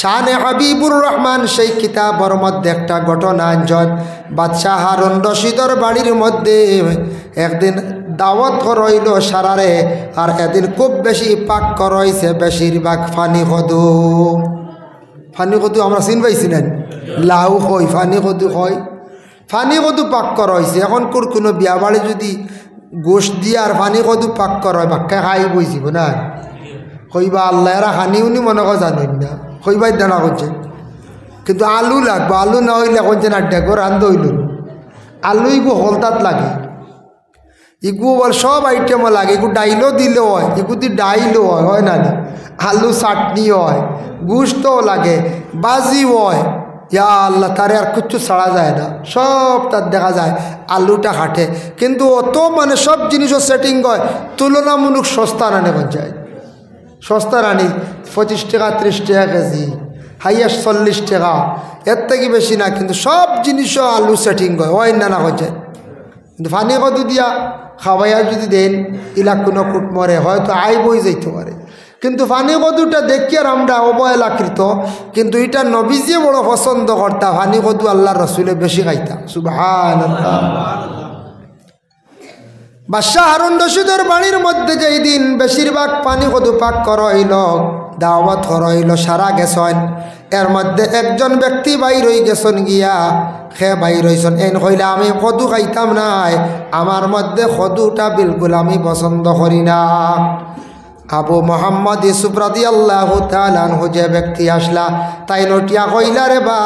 শানে হাবিবুর রহমান সেই কিতাবর মধ্যে একটা ঘটনা আনছেন বাদশাহ হারুন রশিদর বাড়ির মধ্যে একদিন দাওয়াত রইল সারারে আর এদিন খুব বেশি পাক রয়েছে বেশিরভাগ ফানি কদু আমরা চিন পাইছি না লাউ হয় ফানি কদু হয় ফানি কদু পাক রয়েছে এখন কোনো বিয়া বাড়ি যদি গোশ দিয়ে আর ফানি কদু পাক হয় বাক্কা খাই বইছিব না কইবা আল্লাহ এরা হানি উনি মনে কর জানেন না কইবাই দানা করছে কিন্তু আলু লাগবে আলু না হইলে করছে না ডেকো রান্ধ হইল আলু ইগু হলতাত লাগে ইগু বল সব আইটেমও লাগে ইগু ডাইলও দিলেও হয় ইগু দি ডাইলও হয় না আলু চাটনিও হয় গুস্তও লাগে বাজিও হয় ইয়া আল্লাহ তারে আর কিচ্ছু ছাড়া যায় না সব তার দেখা যায় আলুটা হাঁটে কিন্তু অত মানে সব জিনিসও সেটিং হয় তুলনামূলক সস্তা রানে পঞ্চায়েত সস্তা রানি 25 টাকা 30 টাকা কেজি হাইয়েস্ট 40 টাকা এর থেকে বেশি না কিন্তু সব জিনিসও আলু সেটিং হয় না হচ্ছে কিন্তু ফানি কদু দিয়া খাওয়াইয়া যদি দেন ইলা কোনো কুট মরে হয়তো আই বই যাইতে পারে কিন্তু ফানি কদুটা দেখি আর আমরা অবহেলাকৃত কিন্তু এটা নবীজিয়ে বড় পছন্দ করতা ফানি কদু আল্লাহ রসুলে বেশি খাইতা সুবহানাল্লাহ বাদশাহ হারুন রশিদের বাড়ির মধ্যে যেই দিন বেশিরভাগ পানি কদু পাক করইল দাওয়াত করইল সারা গেছেন এর মধ্যে একজন ব্যক্তি বাইর হয়ে গেছেন গিয়া খে বাইর হয়েছেন এন কইলা আমি কদু খাইতাম নাই আমার মধ্যে কদুটা বিলকুল আমি পছন্দ করি না আবু মোহাম্মদ ইউসুফ রাদিয়াল্লাহু তাআলা আনহু যে ব্যক্তি আসলা তাই নটিয়া কইলা রে বা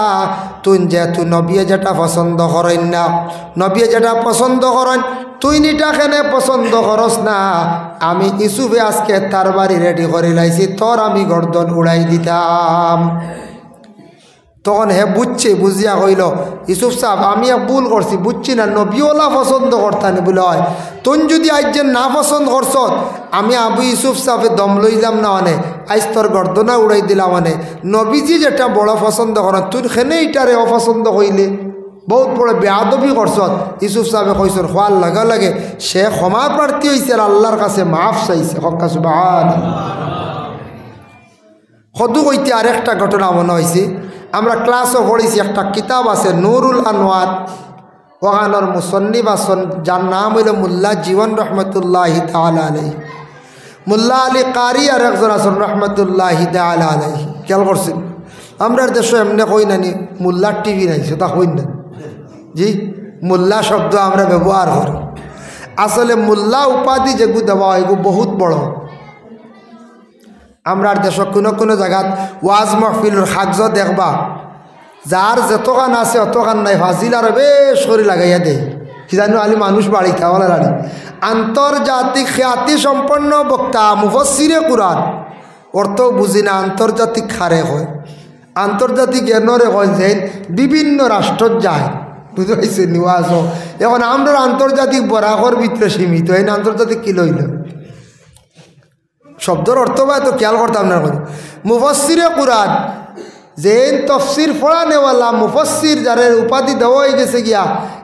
তুই নবী যেটা পছন্দ করেন না নবী যেটা পছন্দ করেন তুই নিটা কেনে পছন্দ করস না আমি ইউসুফে আজকে তার বাড়ি রেডি করে লাইছি তোর আমি গর্দন উড়াই দিতাম তখন হে বুঝছে বুঝিয়া কইল ইউসুফ সাহেব আমি ভুল করছি বুঝছি না নবীওয়ালা পছন্দ করতানি বলে হয় তুই যদি আজ যে না পছন্দ করছ আমি আবু ইউসুফ সাহেবের দম লইলাম না মানে আজ তোর গর্দনা উড়াই দিলাম মানে নবীজি যেটা বড় পছন্দ করেন তুই খেনে এটারে অপছন্দ কইলে বহুত বড় বেয়াদবি করছত ইউসুফ সাহেবে কইসর খোয়ার লাগা লাগে সে ক্ষমা প্রার্থী হয়েছে আর আল্লাহর কাছে মাফ চাইছে হক্কা সুবহানাল্লাহ কদু কইতে আরেকটা ঘটনা মনে হয়েছে আমরা ক্লাসও পড়েছি একটা কিতাব আছে নুরুল আনওয়ার ওখানোর মুসন্নিফ আসন যার নাম হইল মোল্লা জীবন রহমতুল্লাহি তাআলা আলাইহি মোল্লা আলী কারি আর একজন আসন রহমতুল্লাহি তাআলা আলাইহি খেয়াল করছেন আমরা দেশে এমনি কই নানি মোল্লার টিভি নাই সেটা কই না জি মোল্লা শব্দ আমরা ব্যবহার করি আসলে মোল্লা উপাধি যেগু দেওয়া হয় এগু বহুত বড় আমরা দেশ কোনো জায়গাত ওয়াজ মাহফিলের কাগজ দেখবা যার যতখান আছে অতখান নাই ফাজিল আর বেশ করে লাগাইয়া দেয় কি জানো আলি মানুষ বাড়ি খাওয়ালা রানি আন্তর্জাতিক খ্যাতি সম্পন্ন বক্তা মুফাসসিরে কুরআন অর্থ বুঝি না আন্তর্জাতিক খারে হয় আন্তর্জাতিক জ্ঞানরে হয় যে বিভিন্ন রাষ্ট্র যায় বুঝতে পারছি নিওয়াজ এখন আমরা আন্তর্জাতিক বরাকর ভিতরে সীমিত এই আন্তর্জাতিক কি লইল শব্দর অর্থ বা তো খেয়াল করতাম না করি মুফাসসিরে কুরআন যে তফসির পড়া নেওয়ালা মুফাসসির যারে উপাধি দেওয়া হয়ে গেছে গিয়া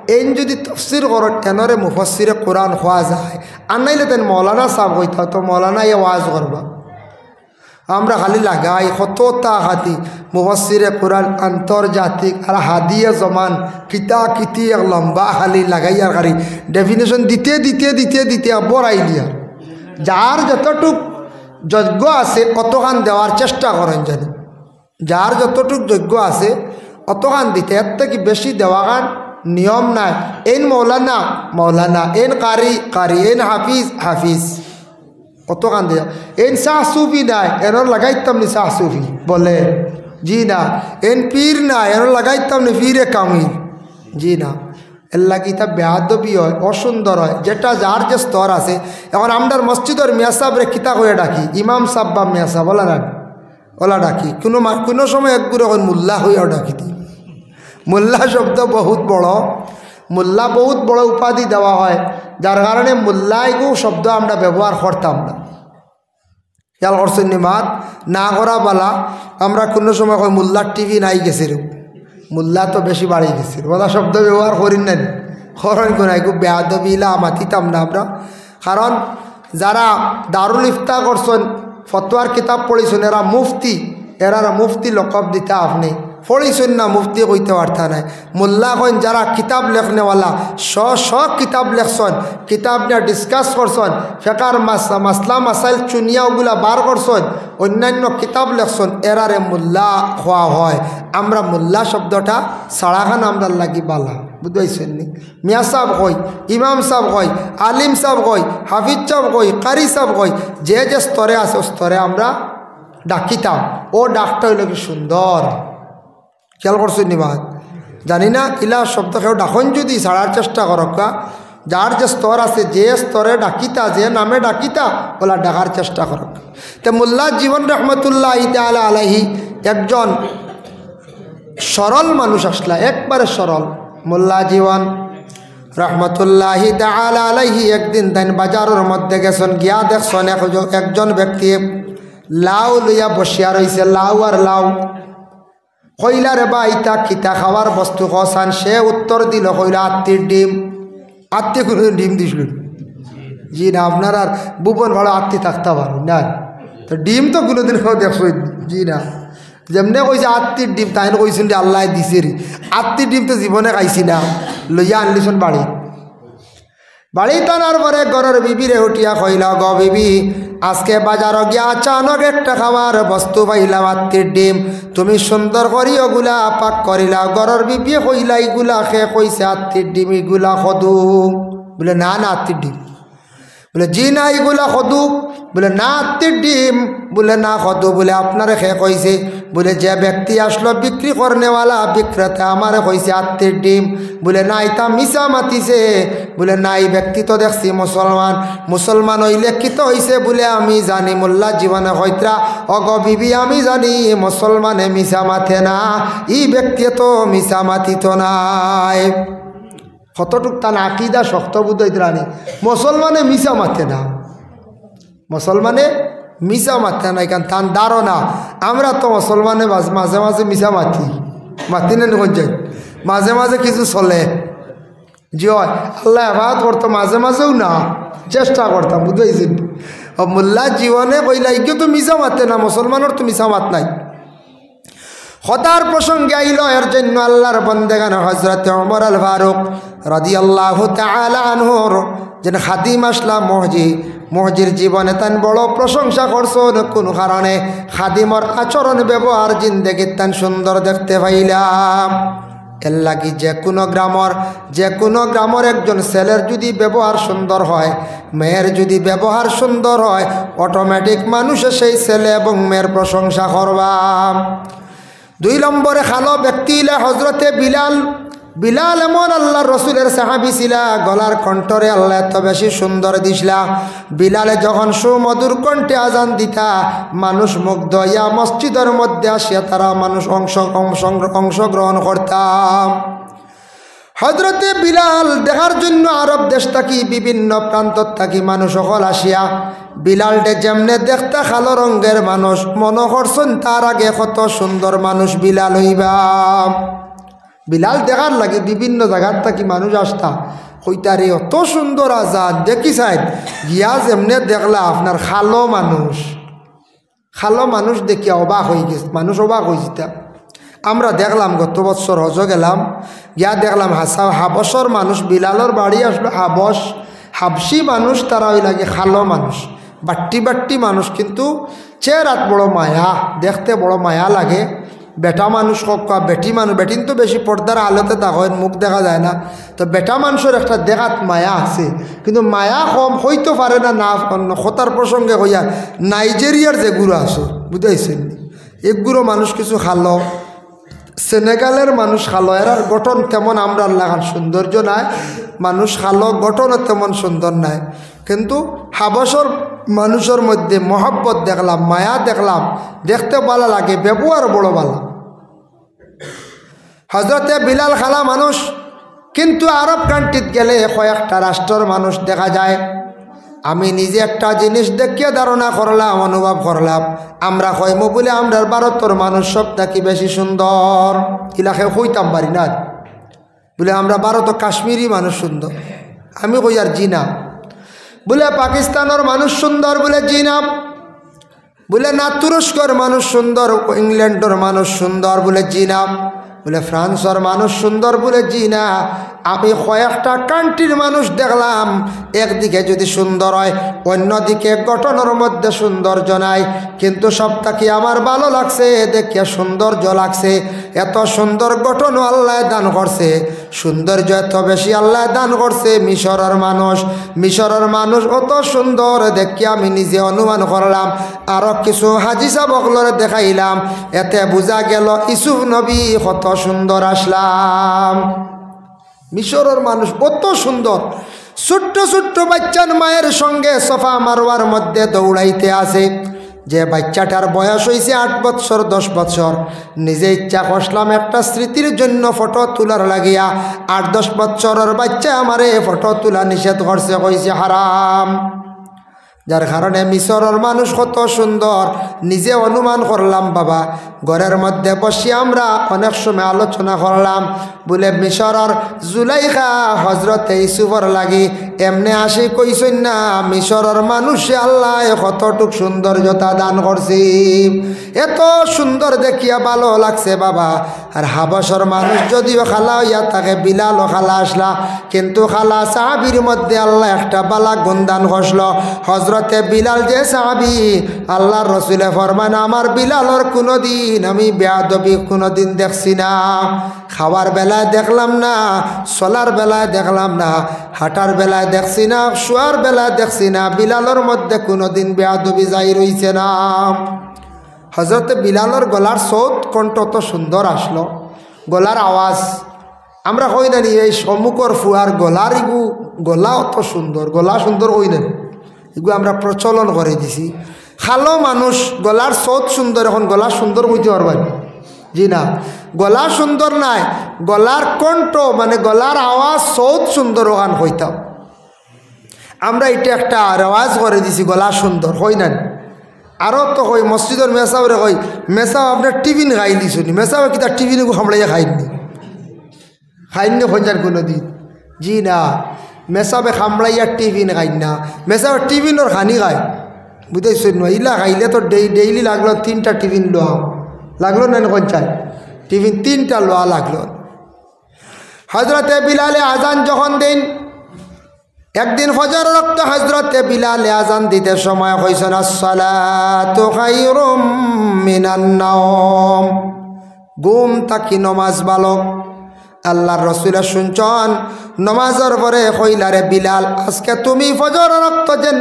এন যদি তফসির করো এনরে মুফাসসিরে কুরআন হওয়া যায় আর নাইলে তেন মৌলানা সাহেব হইতা তো মৌলানা এ ওয়াজ করবা আমরা খালি লাগাই কতটা হাতি মুফাসসিরে কুরআন আন্তর্জাতিক আর হাদিয়ে জমান কিতা কিতি এক লম্বা খালি লাগাই আর খালি ডেফিনেশন দিতে বড়াই দিয়া যার যতটুক যোগ্য আছে অতখান দেওয়ার চেষ্টা করেন জানি যার যতটুক যোগ্য আছে অতখান দিতে এর থেকে বেশি দেওয়া গান নিয়ম নাই এন মৌলানা এন কারি এন হাফিজ অতখান দেওয়া এন শাহ সুফি নাই এনর লাগাইতাম নি শাহ সুফি বলে জি না এন পীর নাই এনর লাগাইতাম নি পীরে কামিল জি না এর লাগি তা বেয়াদবি হয় অসুন্দর হয় যেটা যার যে স্তর আছে এখন আমরার মসজিদের মিয়া সাহেবরে কিতা করে ডাকি ইমাম সাহেব বা মিয়া সাহেব ওলা ডাকি কোনো সময় একগুলো এখন মোল্লা হইয়াও ডাকি দিই মোল্লা শব্দ বহুত বড় উপাধি দেওয়া হয় যার কারণে মোল্লাইগু শব্দ আমরা ব্যবহার করতাম না খেয়াল করছেন নিমাত না করা বালা আমরা কোনো সময় মোল্লার টিভি নাই গেছে রে মোল্লা তো বেশি বাড়ি গেছে ওলা শব্দ ব্যবহার করি না করেন কোনাই খুব বেয়াদবিলা মাতিতাম না আমরা কারণ যারা দারুল ইফতা করছেন ফতোয়ার কিতাব পড়েছেন এরা মুফতি এরার মুফতি লকব দিতা আপনি পড়িছেন না মুফতি কইতে পারতা নাই মোল্লা কইন যারা কিতাব লেখনেওয়ালা শ কিতাব লেখছেন কিতাব নিয়ে ডিসকাস করছেন ফেকার মাসলা মাসাইল চুনিয়া ওগুলা বার করছেন অন্যান্য কিতাব লেখছেন এরারে মোল্লা হওয়া হয় আমরা মোল্লা শব্দটা সাড়াখান আমরা লাগি বালা বুঝতে নি মিয়া সাহেব কই ইমাম সাহেব কই আলিম সাহেব কই হাফিজ সাহেব কই কারি সাহেব কই যে যে স্তরে আছে স্তরে আমরা ডাকিতাম ও ডাকটা হইল কি সুন্দর খেয়াল করছেন নি বাদ জানি না ইলা শব্দ কেউ ডাকন যদি ছাড়ার চেষ্টা করকা যার যে স্তর আছে যে স্তরে ডাকিতা যে নামে ডাকিতা ওলা ডাকার চেষ্টা করক তো মোল্লা জীবন রহমতুল্লাহ তাআলা আলাইহি একজন সরল মানুষ আসলা একবারে সরল মোল্লা জীবন রহমতুল্লাহ তাআলা আলাইহি একদিন তাই বাজারের মধ্যে গেছেন গিয়া দেখছেন একজন ব্যক্তি লাউ লইয়া বসিয়া রয়েছে লাউ আর লাউ কইলা রে বা ইতা খিতা খাওয়ার বস্তু কসান সে উত্তর দিল কইলা আত্মীর ডিম আত্মীয় কোনো ডিম দিছিল জি না আপনার আর ভুবন ভালো আত্মীয় থাকতে পারো না তো ডিম তো কোনোদিন কেউ দেখছো জি না যেমনে কইছে আত্মীর ডিম তাই কইছেন যে আল্লাহ দিছে রে আত্মীর ডিম তো জীবনে খাইছি না লইয়া আনলিছন বাড়ি টানার পরে ঘরের বিবিরে উঠিয়া কইলা গ বিবি আজকে বাজার গিয়া আচানক একটা খাওয়ার বস্তু পাইলাম আত্মীর ডিম তুমি সুন্দর করি ওগুলা পাক করিলা ঘরের বিবিয়ে কইলা এইগুলা খেয়ে কইছে আত্মীর ডিম এগুলা খদু বলে না না আত্মীর ডিম বলে জি না এগুলা খদু বলে না আত্মীর ডিম বলে না খদু বলে আপনারে খেয়ে কইছে বলে যে ব্যক্তি আসলো বিক্রি করনেওয়ালা বিক্রেতা আমারে কইছে আত্মীর ডিম বলে না এটা মিশা মাতিছে বলে না এই ব্যক্তি তো দেখছি মুসলমান হইলে কিত হইছে বলে আমি জানি মোল্লা জীবনে হইত্রা অগ বিবি আমি জানি মুসলমানে মিশা মাথে না ই ব্যক্তি তো মিশা মাতিত নাই কতটুক তার আকিদা শক্ত বুদ্ধ রানি মুসলমানে মিশা মাথে না মুসলমানে মিশা মাথে না এখান তার ধারণা আমরা তো মুসলমানে মাঝে মাঝে মিশা মাতি না যাই মাঝে মাঝে কিছু চলে জি হয় আল্লাহ আবাদ করতো মাঝে মাঝেও না চেষ্টা করতাম বুঝেছি মোল্লা জীবনে কইলা ইকে তো মিশা মাতে না মুসলমানের তো মিশা মাত নাই খতার প্রসঙ্গে আইল এর জন্য আল্লাহর বন্দেগান হযরত ওমর আল ফারুক রাদিয়াল্লাহু তাআলা আনহুর যেন খাদিম আসলা মহজির জীবনে তান বড় প্রশংসা করছেন কোন কারণে খাদিমর আচরণ ব্যবহার জিন্দেগি তান সুন্দর দেখতে পাইলাম এর লাগি যে কোনো গ্রামের একজন ছেলের যদি ব্যবহার সুন্দর হয় মেয়ের যদি ব্যবহার সুন্দর হয় অটোমেটিক মানুষে সেই ছেলে এবং মেয়ের প্রশংসা করবা 2 নম্বরে খালো ব্যক্তি হজরতে বিলাল এমন আল্লাহর রসুলের সাহাবী ছিলা গলার কণ্ঠরে আল্লাহ এত বেশি সুন্দর দিছিলা বিলালে যখন সুমধুর কণ্ঠে আজান দিতা মানুষ মুগ্ধ হইয়া মসজিদের মধ্যে আসিয়া তারা মানুষ অংশগ্রহণ করতাম হজরতে বিলাল দেখার জন্য আরব দেশ থাকি বিভিন্ন প্রান্ত থাকি মানুষ সকল আসিয়া বিলালটে যেমনে দেখতে কালো রঙের মানুষ মনে করছেন তার আগে কত সুন্দর মানুষ বিলাল হইবা বিলাল দেখার লাগে বিভিন্ন জায়গার থাকি মানুষ আসতা কইতারে অত সুন্দর আজাদ দেখি সাইড গিয়া যেমনে দেখলা আপনার খালো মানুষ দেখিয়া অবাক হয়ে গেছে মানুষ অবাক হয়েছে আমরা দেখলাম গত বছর হজ গেলাম গিয়া দেখলাম হাবসর মানুষ বিলালর বাড়ি আসলো হাবসি মানুষ তারা ওই লাগে খালো মানুষ বাট্টি মানুষ কিন্তু চেহারাত বড় মায়া দেখতে বড় মায়া লাগে বেটা মানুষ বেটিন তো বেশি পর্দার আলোতে তা হয় মুখ দেখা যায় না তো বেটা মানুষের একটা দেখাত মায়া আছে কিন্তু মায়া কম হইতে পারে না খতার প্রসঙ্গে হইয়া নাইজেরিয়ার যে গুঁড়ো আছে বুঝাইছেন এগুলো মানুষ কিছু খালো সেনেগালের মানুষ খালো এরার গঠন তেমন আমরা লাগান সৌন্দর্য নাই মানুষ খালো গঠনও তেমন সুন্দর নাই কিন্তু হাবসর মানুষের মধ্যে মহব্বত দেখলাম মায়া দেখলাম দেখতে ভালো লাগে ব্যবহার বড় ভালো হজরতে বিলাল খালা মানুষ কিন্তু আরব কান্ট্রিত গেলে কয়েকটা রাষ্ট্রের মানুষ দেখা যায় আমি নিজে একটা জিনিস দেখিয়ে ধারণা করলাম অনুভব করলাম আমরা কইমো বলে আমরা ভারতের মানুষ সব থাকি বেশি সুন্দর ইলাকে কইতাম পারি না বলে আমরা ভারত কাশ্মীরি মানুষ সুন্দর আমি কই আর জি না বলে পাকিস্তানের মানুষ সুন্দর বলে জি না বলে না তুরস্কর মানুষ সুন্দর, ইংল্যান্ডের মানুষ সুন্দর, বলে জি না। বলে ফ্রান্সের মানুষ সুন্দর, বলে জি না। আমি কয়েকটা কান্ট্রির মানুষ দেখলাম, একদিকে যদি সুন্দর হয় অন্যদিকে গঠনের মধ্যে সৌন্দর্য নাই, কিন্তু সবটাকে আমার ভালো লাগছে, দেখিয়া সৌন্দর্য লাগছে। এত সুন্দর গঠনও আল্লাহ দান করছে, সৌন্দর্য এত বেশি আল্লাহ দান করছে। মিশরের মানুষ অত সুন্দর দেখিয়া আমি নিজে অনুমান করলাম, আরও কিছু হাজি সাবকলরে দেখাইলাম, এতে বোঝা গেল ইউসুফ নবী কত সুন্দর আসলাম। মিশরের মানুষ কত সুন্দর, ছোট্ট ছোট্ট বাচ্চার মায়ের সঙ্গে সফা মারওয়ার মধ্যে দৌড়াইতে আসে। যে বাচ্চাটার বয়স হয়েছে 8 বৎসর 10 বৎসর, নিজে ইচ্ছা করলাম একটা স্মৃতির জন্য ফটো তোলার লাগিয়া। 8-10 বৎসরের বাচ্চা আমারে ফটো তোলা নিষেধ করছে, কইছে হারাম। যার কারণে মিশরের মানুষ কত সুন্দর নিজে অনুমান করলাম। বাবা ঘরের মধ্যে বসে আমরা অনেক সময় আলোচনা করলাম, বলে মিশরের জুলাইখা হজরতে ইউসুফর লাগি এমনি আসি কইছেন না, মিশরের মানুষে আল্লাহ কতটুক সৌন্দর্যতা দান করছি, এত সুন্দর দেখিয়া ভালো লাগছে বাবা। আর হাবসর মানুষ যদিও খালা হইয়া থাকে, বিলালও খালা আসলা, কিন্তু খালা সাহাবির মধ্যে আল্লাহ একটা বালা গুণ দান করল। হজরতে বিলাল যে সাহাবি, আল্লাহর রসুলে ফরমান আমার বিলালর কোনোদিন আমি বেয়াদবি কোনোদিন দেখছি না। খাওয়ার বেলায় দেখলাম না, চলার বেলায় দেখলাম না, হাঁটার বেলায় দেখছি না, শোয়ার বেলায় দেখছি না, বিলালর মধ্যে কোনোদিন বেয়াদবি যাই রইছে না। হজরতে বিলালর গলার সৌত কণ্ঠ তো সুন্দর আসলো, গলার আওয়াজ আমরা কই না নি এই সম্মুখর ফুয়ার গলার ইগু গলা অত সুন্দর, গলা সুন্দর কই না, এগুলো আমরা প্রচলন করে দিছি। খালো মানুষ গলার সৌত সুন্দর, এখন গলা সুন্দর কইতে পারবেন জি না, গলা সুন্দর নাই, গলার কণ্ঠ মানে গলার আওয়াজ সৌত সুন্দর ওখান হইতাম আমরা। এটা একটা রেওয়াজ করে দিছি, গলা সুন্দর হই না। আরও তো কই মসজিদের মেসাওরে কই, মেসাও আপনার টিফিন খাই দিছুনি, মেসাও কি তার টিফিন খামড়াইয়া খাইনি খোঁজার কোনো দিন জি না। মেসাবে খামড়াইয়া টিফিন খাই না, মেসাবে টিফিনের খানি খায়, বুঝতেছেন না? ইলা খাইলে তো ডেইলি লাগলো 3টা টিফিন লোয়া লাগলো না, চাই টিফিন 3টা লোয়া লাগলো। হজরতে বিলালে আজান যখন দিন, একদিন ফজর রক্ত হজরতে বিলালে আজান দিতে সময় কইছেন আসসালাতু খায়রুম মিনান নাওম, ঘুম থাকি নমাজ ভালো। আল্লাহর রসুল শুনছন নমাজের পরে কইলারে বিলাল আজকে তুমি ফজর রক্ত যেন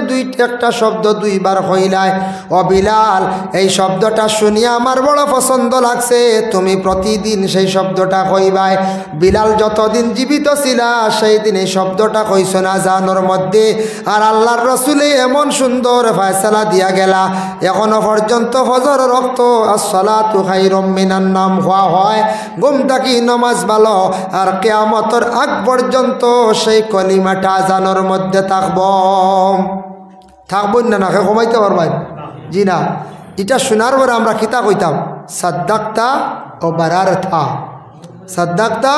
একটা শব্দ 2বার কইলায়, ও বিলাল এই শব্দটা শুনিয়া আমার বড় পছন্দ লাগছে, তুমি প্রতিদিন সেই শব্দটা কইবাই। বিলাল যতদিন জীবিত ছিলা সেই দিন এই শব্দটা কইছ না জানোর মধ্যে। আর আল্লাহর রসুলে এমন সুন্দর ফয়সালা দিয়া গেলা, এখনো পর্যন্ত ফজর রক্ত আসসালাতু খায়রুম মিনান নাওম হওয়া হয়, ঘুম থাকি নমাজ ভালো। আর কিয়ামতের আগ পর্যন্ত সেই কলিমাটা আজানের মধ্যে থাকবই না, নাকে কমাইতে পারবেন জি না। এটা শোনার পরে আমরা কিতা কইতাম, সাদ্দাক্তা ও বারারথা, সাদ্দাক্তা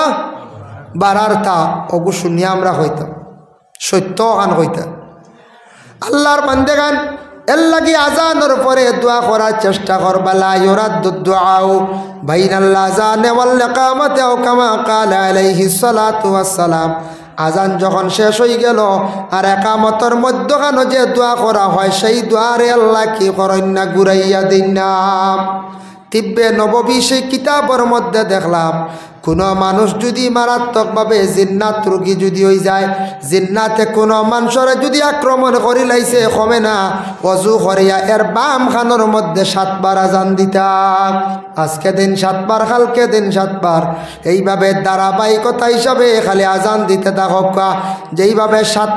বারারথা, ওগু শুনিয়া আমরা হইতাম সত্য গান হইতাম। আল্লাহর বান্দেগান এর লাগি আজানের পরে দোয়া করার চেষ্টা করবা, লা ইউরাদ্দু দুআউ বাইনাল আযানি ওয়াল ইকামাতি আও কামা ক্বালা আলাইহিস সালাতু ওয়াস সালাম। আজান যখন শেষ হয়ে গেল আর একামতের মধ্যখানে যে দোয়া করা হয় সেই দোয়ারে আল্লাহ কি করেন না, ঘুরাইয়া দিন না। তিব্বে নববী সেই কিতাবের মধ্যে দেখলাম, কোনো মানুষ যদি মারাত্মকভাবে জিন্নাত রোগী যদি হয়ে যায়, জিন্নাতে কোনো মানুষের যদি আক্রমণ করি লাইছে কমে না, অজু করিয়া এর বাম খানোর মধ্যে 7 বার আজান দিতাম। আজকে দিন 7 বার, কালকে দিন 7 বার, এইভাবে ধারাবাহিকতা হিসাবে খালি আজান দিতে থাকা। যেইভাবে 7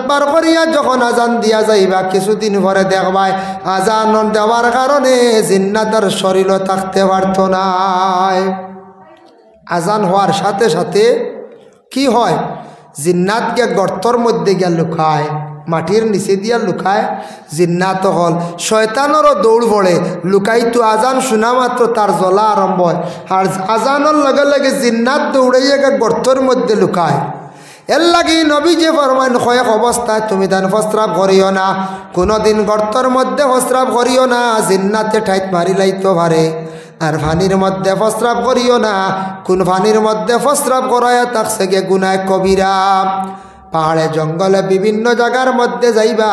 বার করিয়া যখন আজান দিয়া যাইবা, কিছুদিন পরে দেখবাই আজান দেওয়ার কারণে জিন্নাতের শরীরও থাকতে পারত না। আজান হওয়ার সাথে সাথে কি হয়, জিন্নাতকে গর্তর মধ্যে গিয়া লুকায়, মাটির নিচে দিয়া লুকায়। জিন্নাত হল শয়তানেরও দৌড় পড়ে, লুকাইতো আজান শোনা মাত্র তার জ্বলা আরম্ভ হয়। আর আজানের লগে লগে জিন্নাত দৌড়াইয়া গর্তর মধ্যে লুকায়। এর লাগি নবী যে ফরমান কয়েক অবস্থায় তুমি তান প্রস্রাব করিও না, কোনোদিন গর্তর মধ্যে প্রস্রাব করিও না, জিন্নাতে ঠাইত মারি লাইতে পারে। আর পানির মধ্যে প্রস্রাব করিও না, কোন পানির মধ্যে প্রস্রাব করায় থাকছে গে গুনাহ কবিরা। পাহাড়ে জঙ্গলে বিভিন্ন জায়গার মধ্যে যাইবা,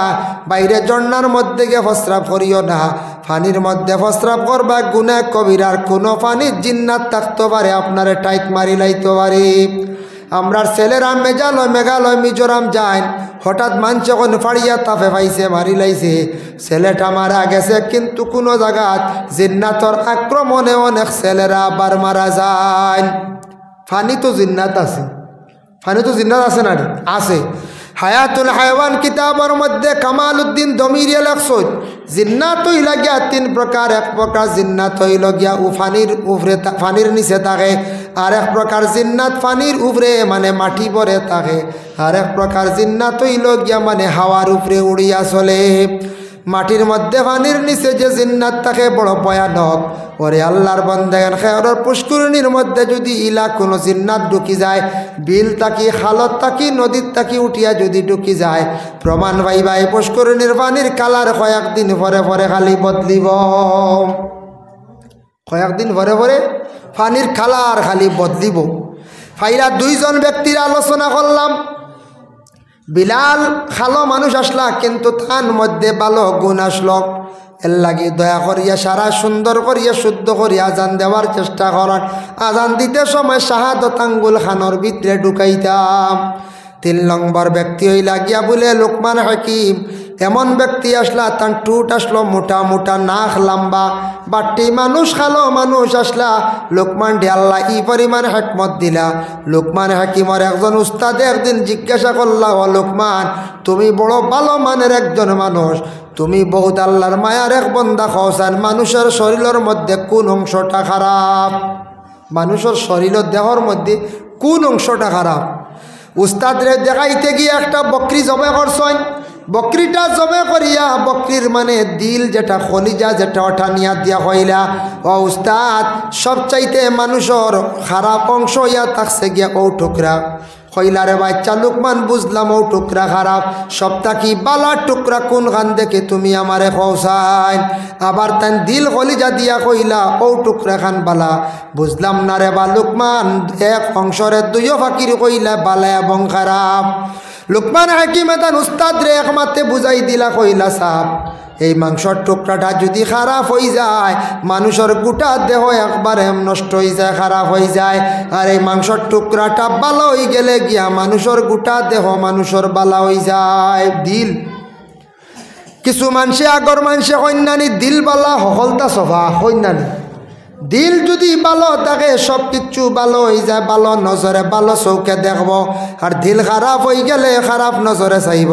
বাইরে ঝর্ণার মধ্যে গিয়ে প্রস্রাব করিও না, পানির মধ্যে প্রস্রাব করবা গুনাহ কবিরার। কোনো পানির জিন্নাত থাকতে পারে, আপনারে টাইট মারি লাইতে পারে। আমরার ছেলেরা মেঘালয় মিজোরাম যায়, হঠাৎ মানুষ যখন ফাড়িয়া তাপে পাইছে মারি লাইছে, ছেলেটা মারা গেছে, কিন্তু কোনো জায়গাত জিন্নাতর আক্রমণে অনেক ছেলেরা আবার মারা যায়। ফানি তো জিন্নাত আছে, ফানি তো জিন্নাত আছে না? আছে। হায়াতুল হায়ওয়ান কিতাবের মধ্যে কামাল উদ্দিন দমিরিয়া লেখছেন জিন্নাত হইলা গিয়া 3 প্রকার। এক প্রকার জিন্নাত হইল গিয়া ফানির উপরে, ফানির নিচে থাকে। আর এক প্রকার জিন্নাত ফানির উপরে মানে মাটি পরে থাকে। আর এক প্রকার জিন্নাত হইল গিয়া মানে হাওয়ার উপরে উড়িয়া চলে। মাটির মধ্যে পানির নিচে যে জিন্নাত থাকে বড় ভয়ানক। ওরে আল্লাহর বান্দাগণ, খেয়রের পুষ্করিণীর মধ্যে যদি ইলা কোনো জিন্নাত ঢুকি যায়, বিল তাকি খালত তাকি নদীর তাকি উঠিয়া যদি ঢুকি যায়, প্রমাণ পাইবা এই পুষ্করিণীর পানির কালার কয়েকদিন পরে পরে খালি বদলিব। কয়েকদিন পরে পরে পানির কালার খালি বদলিব। ফাইরা 2 জন ব্যক্তির আলোচনা করলাম। বিলাল খালো মানুষ আসলা, কিন্তু তার মধ্যে ভালো গুণ আসলো। এর লাগি দয়া করিয়া সারা সুন্দর করিয়া শুদ্ধ করিয়া আজান দেওয়ার চেষ্টা করার। আজান দিতে সময় শাহাদত আঙ্গুল খানোর ভিতরে ঢুকাইতাম। 3 নম্বর ব্যক্তি হইলা গিয়া বলে লোকমান হাকিম। এমন ব্যক্তি আসলা, তার টুট আসলো মোটা মোটা, নাক লম্বা, বাট্টি মানুষ খালো মানুষ আসলা। লোকমান আল্লাহ ই পরিমাণ হিকমত দিলা। লোকমান হাকিমর একজন উস্তাদে একদিন জিজ্ঞাসা করলা, ও লোকমান, তুমি বড় ভালো মানের একজন মানুষ, তুমি বহুত আল্লাহর মায়ার এক বন্দা, খোসান মানুষের শরীরের মধ্যে কোন অংশটা খারাপ? মানুষের শরীর দেহর মধ্যে কোন অংশটা খারাপ? উস্তাদরে দেখাইতে গিয়ে একটা বকরি জবে করছেন। বকরিটা জবে করিয়া, বকরির মানে দিল যেটা খলিজা যেটা ওঠা নিয়া দিয়া হইলা, ও উস্তাদ সবচাইতে মানুষের খারাপ অংশ ইয়া থাকছে গিয়া ও টুকরা। হইলারে বাচ্চা লোকমান, বুঝলাম ও টুকরা খারাপ, সবটা কি বালা টুকরা কোন খান দেখে তুমি আমারে খোসাইন? আবার তান দিল কলিজা দিয়া কইলা ও টুকরা খান বালা, বুঝলাম না রে বা লোকমান। এক অংশরে 2 ফাঁকির কইলা বালা এবং খারাপ। লোকমান হাকিম তান উস্তাদ রে একমাত্রে বুঝাই দিলা, কইলা সাহ, এই মাংসর টুকরাটা যদি খারাপ হয়ে যায়, মানুষের গোটা দেহ একবারে নষ্ট হয়ে যায়, খারাপ হয়ে যায়। আর এই মাংসর টুকরাটা ভালো হয়ে গেলে গিয়া মানুষের গোটা দেহ মানুষের বালা হয়ে যায়। দিল কিছু মানুষে আগর মানুষে কন্যানি দিল বালা হকলতা সফা কন্যানি। দিল যদি ভালো থাকে সব কিছু ভালো হয়ে যায়, ভালো নজরে ভালো চৌকে দেখব। আর দিল খারাপ হয়ে গেলে খারাপ নজরে চাইব,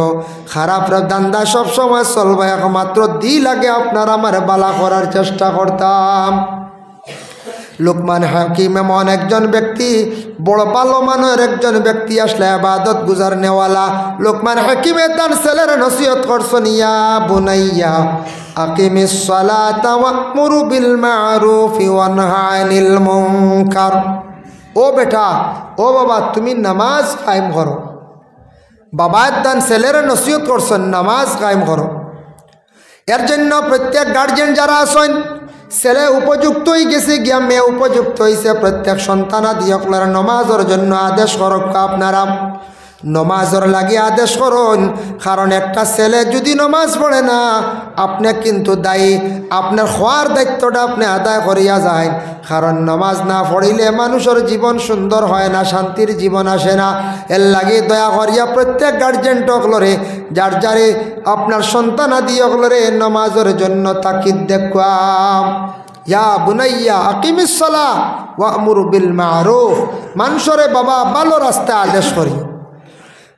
খারাপ দান্দা সব সময় চলবে। একমাত্র দিল আগে আপনার আমার বালা করার চেষ্টা করতাম। লোকমান হাকিম এমন একজন ব্যক্তি, বড় ভালো মানের একজন ব্যক্তি আসলে ইবাদত গুজার নেওয়ালা। লোকমান হাকিমে তার ছেলের নসিহত করছেন, ইয়া বুনাইয়া আকিমিস সালাতা ওয়া'মুরু বিল মা'রুফি ওয়ানহা আনিল মুনকার। ও বেটা, ও বাবা, তুমি নামাজ কায়েম করো। বাবা তার ছেলের নসিহত করছেন, নামাজ কায়েম করো। এর জন্য প্রত্যেক গার্জিয়ান যারা আছেন, ছেলে উপযুক্ত হয়ে গেছে গিয়া মেয়ে উপযুক্ত হয়েছে, প্রত্যেক সন্তানাদি আপনারা নমাজের জন্য আদেশ করক। আপনারা নমাজের লাগে আদেশ করুন, কারণ একটা ছেলে যদি নমাজ পড়ে না, আপনি কিন্তু দায়ী। আপনার হওয়ার দায়িত্বটা আপনি আদায় করিয়া যায়। কারণ নমাজ না পড়িলে মানুষের জীবন সুন্দর হয় না, শান্তির জীবন আসে না। এর লাগে দয়া করিয়া প্রত্যেক গার্জেন টকলরে যার যারে আপনার সন্তান আদি অকলরে নমাজের জন্য তাকিদ দেখুয়াম। ইয়া বুনাইয়া আকিমিস সালাহ ওয়া'মুরু বিল মা'রুফ। মানুষরে বাবা ভালো রাস্তা আদেশ করি,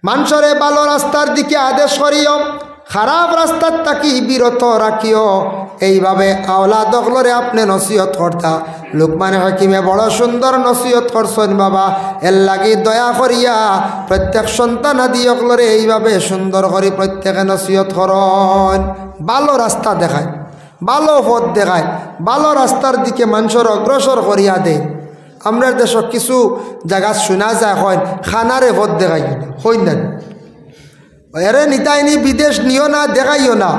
মানুষরে ভালো রাস্তার দিকে আদেশ করিও, খারাপ রাস্তার তাকি বিরত রাখিও। এইভাবে আওলাদ অকলরে আপনি নসিহত করতা। লোকমান হাকিমে বড় সুন্দর নসিহত করছেন বাবা। এর লাগি দয়া করিয়া প্রত্যেক সন্তান আদি অকলরে এইভাবে সুন্দর করে প্রত্যেকে নসিহত করন। ভালো রাস্তা দেখায়, ভালো পথ দেখায়, ভালো রাস্তার দিকে মানুষের অগ্রসর করিয়া দেয়। আমরা দেশ কিছু জায়গা শোনা যায় হয় খানারে ভোট দেখাইও না হই না এরে নিতাইনি বিদেশ নিও না দেখাইও না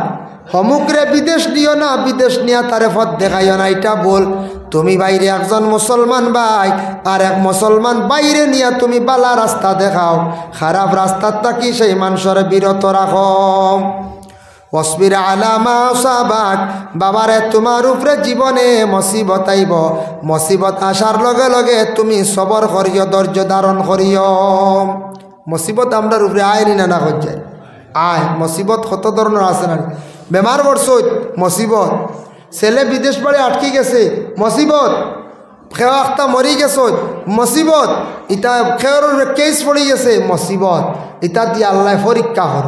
সমুগ্রে বিদেশ নিও না বিদেশ নিয়া তারে ভোট দেখাইও না এটা বল তুমি বাইরে একজন মুসলমান ভাই আর এক মুসলমান বাইরে নিয়া তুমি বালা রাস্তা দেখাও খারাপ রাস্তার থাকি সেই মানুষের বিরত রাখো ওয়াসবির আলা মা আসাবাক বাবারে তোমার উপরে জীবনে মুসিবত আইব মুসিবত আসার লগে লগে তুমি সবর করিও ধৈর্য ধারণ করিও মুসিবত আমরার উপরে আয়নি না না হয়ে যায় আয় মুসিবত কত ধরনের আছে না বেমার পড়ছই মুসিবত ছেলে বিদেশ বাড়ি আটকে গেছে মুসিবত খেয়া একটা মরি গেছ মুসিবত ইটা খেয়ার কেস পড়ে গেছে মুসিবত ইটা দিয়ে আল্লাহ পরীক্ষা হর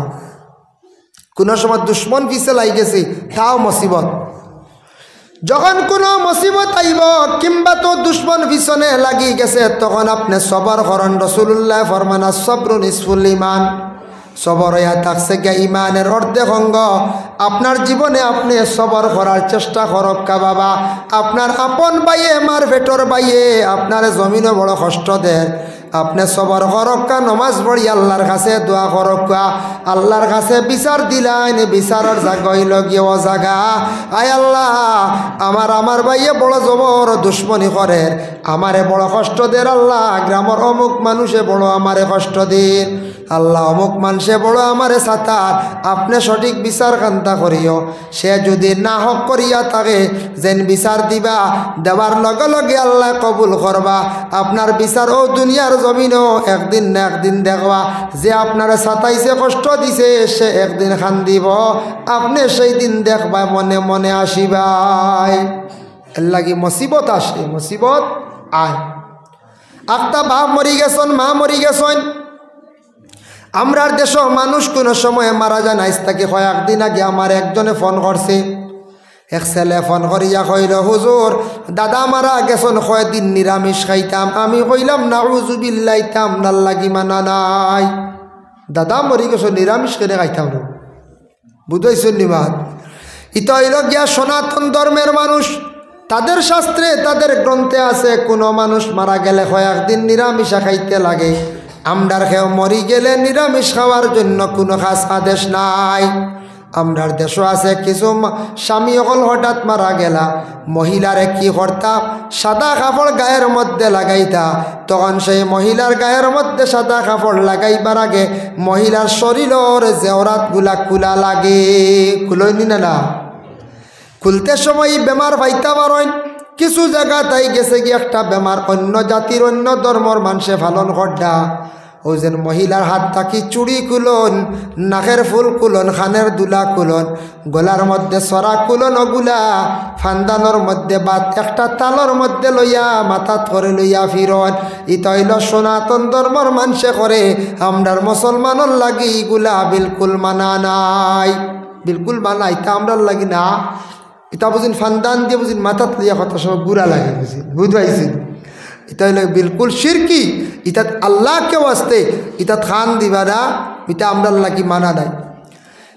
কোনো সময় দুশ্মন পিছে লাই গেছে তাও মুসিবত যখন কোনো মুসিবত আইব কিংবা তো দুশ্মন পিছনে লাগি গেছে তখন আপনি সবর করেন রাসূলুল্লাহ ফরমান আস-সাবরু নিসফুল ঈমান সবর হইয়া থাকছে গিয়া ইমানের অর্ধেক অঙ্গ আপনার জীবনে আপনি সবর করার চেষ্টা করক কা বাবা আপনার আপন বাইয়ে মার ভেটর বাইয়ে আপনার জমিনে বড় কষ্ট দেয় আপনি সবর করক্কা নমাজ পড়ি আল্লাহর কাছে দোয়া করক্কা আল্লাহর কাছে বিচার দিলাইন বিচারের জায়গা হইল গিয়ে ও জায়গা আয় আল্লাহ আমার ভাইয়ে বড় জবর দুশ্মনী করে আমারে বড় কষ্ট দের আল্লাহ গ্রামের অমুক মানুষে বড় আমারে কষ্ট দিন আল্লাহ অমুক মানুষে বড় আমারে সাতার আপনি সঠিক বিচার কান্তা করিও সে যদি না হক করিয়া থাকে যেন বিচার দিবা দেওয়ার লগে লগে আল্লাহ কবুল করবা আপনার বিচার ও দুনিয়ার জমিনও একদিন না একদিন দেখবা যে আপনার সাতাইছে কষ্ট দিছে সে একদিন খান দিব আপনি সেই দিন দেখবা মনে মনে আসিবাই এর লাগি মুসিবত আসে মুসিবত আয় একটা বাপ মরি গেছেন মা মরি গেছেন আমরার দেশ মানুষ কোনো সময় মারা যায় না তাকে কয়েকদিন আগে আমার একজনে ফোন করছে এক ছেলে ফোন করিয়া কইল হুজুর দাদা মারা গেছেন কয়েকদিন নিরামিষ খাইতাম আমি কইলাম নাউযুবিল্লাহ ইতাম নাল লাগি মানা নাই দাদা মরি গেছ নিরামিষ করে খাইতাম না বুঝাইছেন নিবাদ ইতা হইল গিয়া সনাতন ধর্মের মানুষ তাদের শাস্ত্রে তাদের গ্রন্থে আছে কোনো মানুষ মারা গেলে কয়েকদিন নিরামিষ খাইতে লাগে আমরার খেয়ে মরি গেলে নিরামিষ খাওয়ার জন্য কোনো খাস আদেশ নাই আমরার দেশও আছে কিছু স্বামী অকল হঠাৎ মারা গেলা মহিলারে কি করতা সাদা কাপড় গায়ের মধ্যে লাগাইতা তখন সেই মহিলার গায়ের মধ্যে সাদা কাপড় লাগাইবার আগে মহিলার শরীরের জেওরাতগুলা খোলা লাগে খুলইনি না খুলতে সময় বেমার পাইতা পারেন কিছু জায়গা তাই গেছে কি একটা বেমার অন্য জাতির অন্য ধর্মর মানুষে পালন করডা ও যেন মহিলার হাত থাকি চুড়ি কুলন নাকের ফুল কুলন খানের দুলা কুলন গলার মধ্যে সরা কুলন ওগুলা ফান্দানোর মধ্যে বাত একটা তালর মধ্যে লইয়া মাথাত করে লইয়া ফিরন ইতা হইল সনাতন ধর্মর মানুষে করে আমরার মুসলমানের লাগি এগুলা বিলকুল মানা নাই বিলকুল মানা ইতা আমরার লাগি না ইতা বুঝিন ফান্দান দিয়ে বুঝিন মাথাত লইয়া কত সময় গুড়া লাগে বুঝিন বুঝবাইছেন ইতা হইল বিলকুল শিরকি ইতাত আল্লাহকে ওয়াস্তে ইতাত খান দিবা না ইতা আমরার লাগি মানা নাই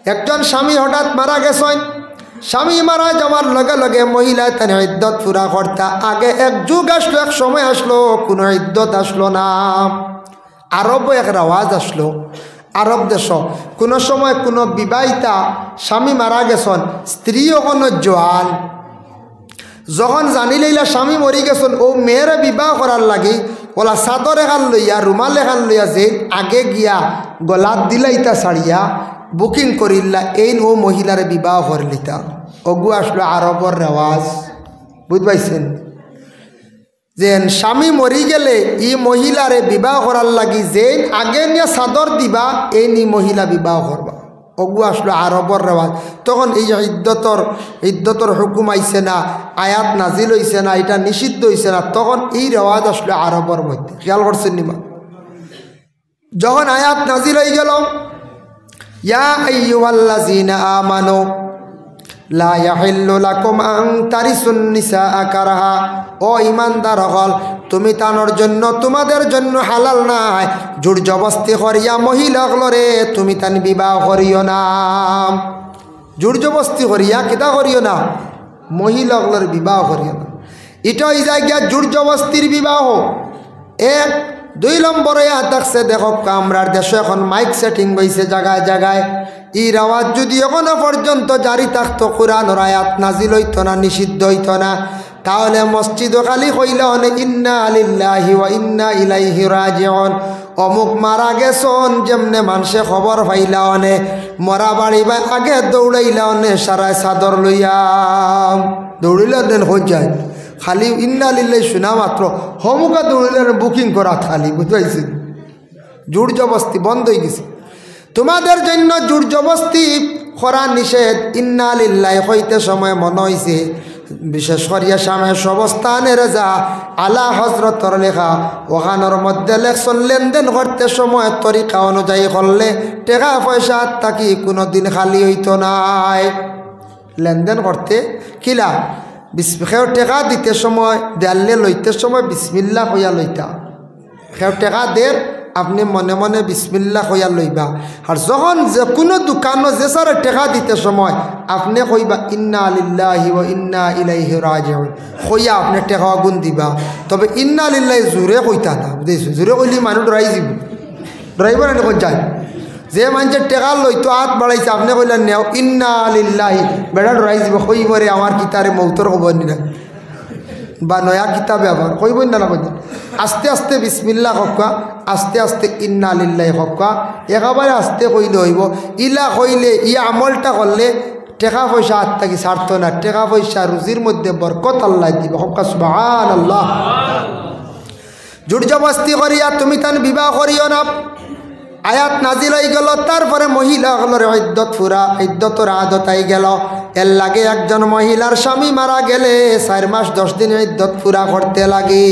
একজন স্বামী হঠাৎ মারা গেছেন স্বামী মারা যাওয়ার লগে লগে মহিলা তার ইদ্যত পুরা করতা আগে এক যুগ আসলো এক সময় আসলো কোনো ইদ্যত আসলো না আরব এক রেওয়াজ আসলো আরব দেশ কোনো সময় কোনো বিবাহিতা স্বামী মারা গেছেন স্ত্রীও কোনো জোয়ান যখন জানি লইলা স্বামী মরি গেছেন ও মেয়েরে বিবাহ করার লাগে ওলা চাদর এখান লইয়া রুমাল এখান লইয়া যে আগে গিয়া গলাত দিলাইতা ছাড়িয়া বুকিং করিলা এই ও মহিলারে বিবাহ করলিতা ওগু আসলো আরবর রেওয়াজ বুঝবাইছেন যে স্বামী মরি গেলে ই মহিলারে বিবাহ করার লাগি যে আগে নিয়ে চাদর দিবা এই নি মহিলা বিবাহ করবা ওগু আসলো আরবর রেওয়াজ তখন এই ইদ্যতর হুকুম আইছে না আয়াত নাজিল হইছে না এটা নিষিদ্ধ হইছে না তখন এই রেওয়াজ আসলো আরবর মধ্যে খেয়াল করছেন নিমা যখন আয়াত নাজিল হয়ে গেল ইয়া আইয়ুহাল্লাযীনা আমানু লা ইয়াহিল্লু লাকুম আন তারিসুন নিসা কারাহা ও ঈমানদার হল তুমি তানোর জন্য তোমাদের জন্য হালাল নাই জোর জবস্তি করিয়া মহিলাগুলোরে তুমি তান বিবাহ করিও না জোর জবস্তি করিয়া কিতা করিও না মহিলাগুলোর বিবাহ করিও না এটা হয়ে যায় গিয়া জোর জবস্তির বিবাহ। এক 2 নম্বরে থাকছে দেখো আমরার দেশে এখন মাইক সেটিং হয়েছে জায়গায় জায়গায়। এর আওয়াজ যদি এখনো পর্যন্ত জারি থাকতো, কোরআনের আয়াত নাজিল হইতো না, নিষিদ্ধ হইতো না, তাহলে মসজিদ খালি কইলে অনেক ইন্না লিল্লাহি ওয়া ইন্না ইলাইহি রাজিউন, অমুক মারা গেছন যেমনে মানুষে খবর পাইলা অনে মরা বাড়ি বা আগে দৌড়াইলা অনে সারায় চাদর লইয়া দৌড়িলে দেন হয়ে যায়। খালি ইন্না লিল্লাহি শোনা মাত্র হমুকা দৌড়িলে বুকিং করা খালি, বুঝতে জোর জবস্তি বন্ধ হয়ে গেছে। তোমাদের জন্য জোর জবস্তি করা নিষেধ। ইন্না লিল্লাহি হইতে সময় মনে হয়েছে বিশেষ করিয়া স্বামীর সবস্থানের যা আলা হজরতর লেখা, ওখানোর মধ্যে লেখছেন লেনদেন করতে সময় তরিকা অনুযায়ী করলে টাকা পয়সা থাকি কোনো দিন খালি হইতো নাই। লেনদেন করতে কিলা সেও টেকা দিতে সময় দেয়ালে লইতে সময় বিসমিল্লাহ কইয়া লইতা। সেও টেকা দের আপনি মনে মনে বিসমিল্লাহ কইয়া লইবা। আর যখন যে কোনো দোকানও যে সারে টেকা দিতে সময় আপনি কইবা ইন্না লিল্লাহি ওয়া ইন্না ইলাইহি রাজিউন কইয়া আপনি টেকা গুণ দিবা। তবে ইন্না লিল্লাহি জোরে কইতা না, বুঝেছো? জোরে কইলে মানুষ ডরাই যাব, ডরাইবার না যায়। যে মানুষের টেকা লইতো হাত বাড়াইছে আপনি কইলেন নেও ইন্না লিল্লাহি, বেড়া ডরাই যাব, কইবরে আমার কিতারে মৌতর খবর নি না বা নয়া কিতাবে আবার কইব না না কইতেন। আস্তে আস্তে বিসমিল্লাহ হকা, আস্তে আস্তে ইন্না লিল্লাহি হকা, একেবারে আস্তে কইলে হইব। ইলা কইলে ই আমলটা করলে টেকা পয়সা হাত থাকি ছাড়তো না, টেকা পয়সা রুজির মধ্যে বরকত আল্লাহ দিব। হকা সুবহানাল্লাহ। জোর জবস্তি করিয়া তুমি তান বিবাহ করিও না। আয়াত নাজিল হয়ে গেল, তারপরে মহিলাগুলোর ইদ্যত পুরা, ইদ্যতর আদত আই গেল। এর লাগে একজন মহিলার স্বামী মারা গেলে 4 মাস 10 দিন ইদ্যত পুরা করতে লাগে।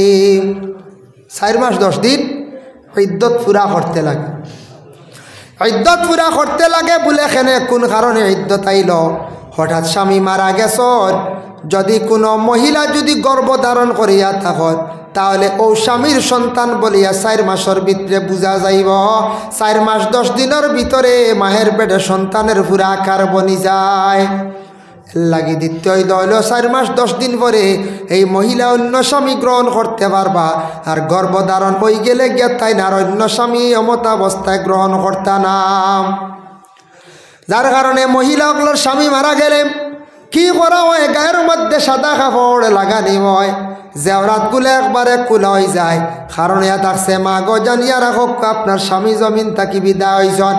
4 মাস 10 দিন ইদ্যত পুরা করতে লাগে। ইদ্যত পুরা করতে লাগে বলে এখানে কোন কারণে ইদ্যত আইল? হঠাৎ স্বামী মারা গেছ, যদি কোনো মহিলা যদি গর্ভধারণ করিয়া থাকত তাহলে ও স্বামীর সন্তান বলিয়া 4 মাসের ভিতরে বুঝা যাইব। 4 মাস 10 দিনের ভিতরে মায়ের পেটে সন্তানের পুরা আকার বনি যায়। লাগি দ্বিতীয় হইল 4 মাস 10 দিন পরে এই মহিলা অন্য স্বামী গ্রহণ করতে পারবা। আর গর্ভধারণ হয়ে গেলে গিয়া তাই না অন্য স্বামী অবস্থায় গ্রহণ করতা না। যার কারণে মহিলাগুলোর স্বামী মারা গেলে কি করা হয়? গায়ের মধ্যে সাদা কাপড় লাগানি হয়, জেওরাতগুলো একবারে খোলা হয়ে যায়। কারণ ইয়া থাকছে মা গো জানিয়া রাখো আপনার স্বামী জমিন থাকি বিদায় হয়েছেন,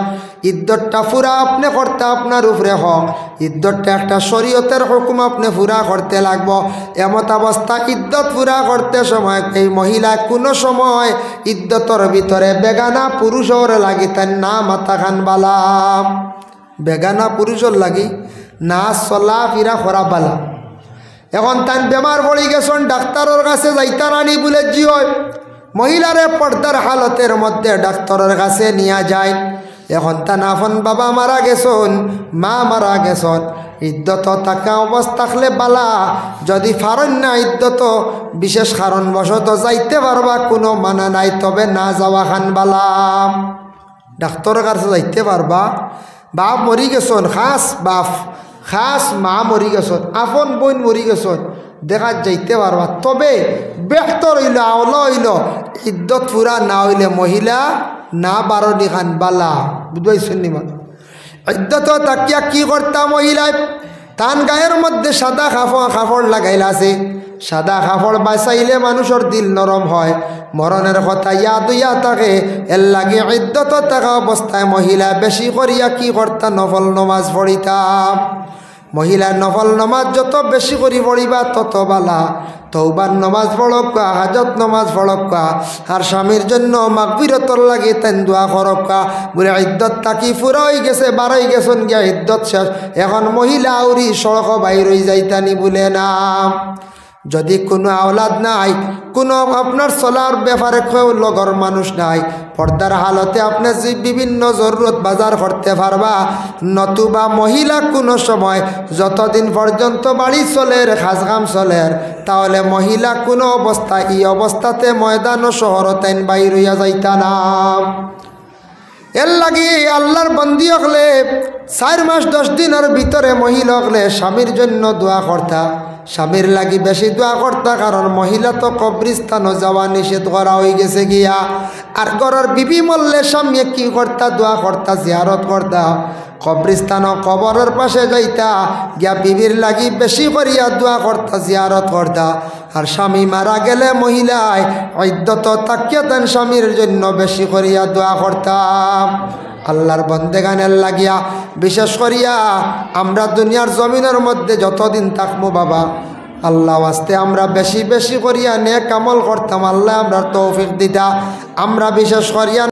ইদ্যতটা পুরা আপনি করতে আপনার উপরে হক। ইদ্যতটা একটা শরীয়তের হুকুম, আপনি পুরা করতে লাগবো। এমত অবস্থা ইদ্যত পুরা করতে সময় এই মহিলা কোনো সময় ইদ্যতর ভিতরে বেগানা পুরুষর লাগিতেন না মাথা খান বালা। বেগানা পুরুষর লাগি না চলা ফিরা খরা বালা। এখন তান বেমার পড়ে গেছেন, ডাক্তারের কাছে যাইতা রানি বলে জি হয়। মহিলারে পর্দার হালতের মধ্যে ডাক্তারের কাছে নিয়ে যায়। এখন তান আপন বাবা মারা গেছেন, মা মারা গেছেন, ইদ্যত থাকা অবস্থা থাকলে বালা। যদি ফারণ না ইদ্যত বিশেষ কারণবশত যাইতে পারবা, কোনো মানা নাই, তবে না যাওয়া খান বালা। ডাক্তারের কাছে যাইতে পারবা। বাপ মরি গেছেন, খাস বাপ খাস মা মরি গেছেন, আপন বোন মরি গেছেন, দেখা যাইতে পারবা। তবে বেহতর হইল আওলা হইল ইদ্যত পুরা না হইলে মহিলা না বারণি খান বালা। বুঝবাইছেন নি? মানে ইদ্যত তাকিয়া কি করতা মহিলায় তান গায়ের মধ্যে সাদা কাপড় লাগাইলা আছে। সাদা কাপড় বাঁচাইলে মানুষের দিল নরম হয়, মরণের কথা ইয়াদ হইয়া থাকে। এর লাগে ইদ্যত থাকা অবস্থায় মহিলা বেশি করিয়া কি করতা? নফল নমাজ পড়িতাম। মহিলা নফল নমাজ যত বেশি করি পড়িবা তত বালা। তওবার নমাজ পড়কা, হাজত নমাজ পড়কা, আর স্বামীর জন্য মাগফিরতর লাগে তেন দোয়া করকা। বলে ইদ্যত তাকি ফুরা হয়ে গেছে, বারোই গেছেন গিয়া ইদ্যত শেষ, এখন মহিলা আউরি সড়ক বাইর হয়ে যাইতানি বলে না। যদি কোনো আওলাদ নাই, কোনো আপনার চলার ব্যাপারে কেউ লগর মানুষ নাই, পর্দার হালতে আপনি যে বিভিন্ন জরুরত বাজার করতে পারবা। নতুবা মহিলা কোনো সময় যতদিন পর্যন্ত বাড়ি চলের, খাসকাম চলের, তাহলে মহিলা কোনো অবস্থায় এই অবস্থাতে ময়দান ও শহরতেন বাইর হইয়া যাইতা না। এর লাগি আল্লাহর বন্দী হলে 4 মাস 10 দিনের ভিতরে মহিলা হলে স্বামীর জন্য দোয়া করতা। স্বামীর লাগি বেশি দোয়া করতা, কারণ মহিলা তো কবরিস্তানও যাওয়া নিষেধ করা হয়ে গেছে গিয়া। আর ঘরের বিবি মরলে স্বামী কি করতা, দোয়া করতা, জিয়ারত করতা, কবরিস্তান কবরের পাশে যাইতা গিয়া বিবির লাগি বেশি করিয়া দোয়া করতা, জিয়ারত করতা। আর স্বামী মারা গেলে মহিলায় ইদ্যত তাকিয়াতেন স্বামীর জন্য বেশি করিয়া দোয়া করতাম। আল্লাহর বন্দেগানের লাগিয়া বিশেষ করিয়া আমরা দুনিয়ার জমিনের মধ্যে যতদিন থাকবো বাবা, আল্লাহ ওয়াস্তে আমরা বেশি বেশি করিয়া নেক আমল করতাম। আল্লাহ আমরা তৌফিক দিতা। আমরা বিশেষ করিয়া